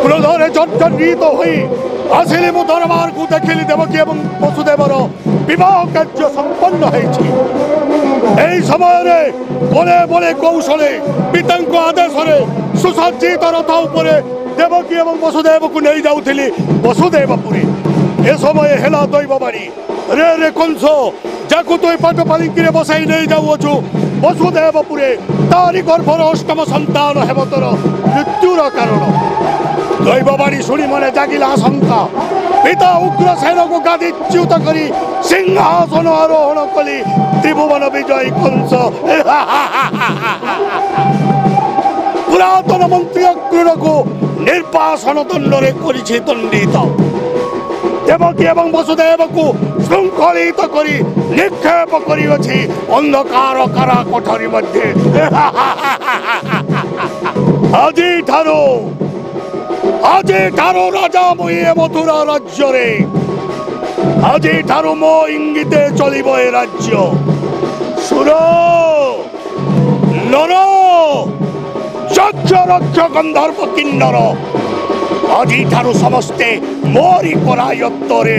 क्रोधरे जर्जरित होई आसिली मु दरबार को देखिली देवकी एवं वसुदेवर विवाह कार्य संपन्न होइछि। एई समय रे बोले बोले कौशले पितांको आदेश रे सुसज्जित रथ उपरे देवकी एवं वसुदेव को नहीं जाउथिली वसुदेवपुरी। ए समय हेला दैवबाणी रे रे कंस जाकु तो पाट पालिंकी बसाई नहीं जाऊछु वसुदेवपुरे तारी गर्भर अष्टम संतान हेब तोर मृत्युर कारण। दैवबाणी शुणी मने जागिला आशंका। पिता उग्रसेन को गादीच्युत करी सिंहासन आरोहण कली त्रिभुवन विजयी कंस। पुरातन मंत्री अक्रूर को निर्वासन दंडरे करिछि दंडित। देवकी एवं वसुदेव को श्रृंखलित करी निक्षेप करिछि अंधकार कारा कोठरी मध्ये। আজি ठारो राजा मुए मथुरा राज्य रे আজি ठारो मो इंगिते चलिबो ए राज्य। सुर नर यक्ष रक्ष गंधर्व किन्नर আজি ठारो समस्ते मोरी परायत्तरे।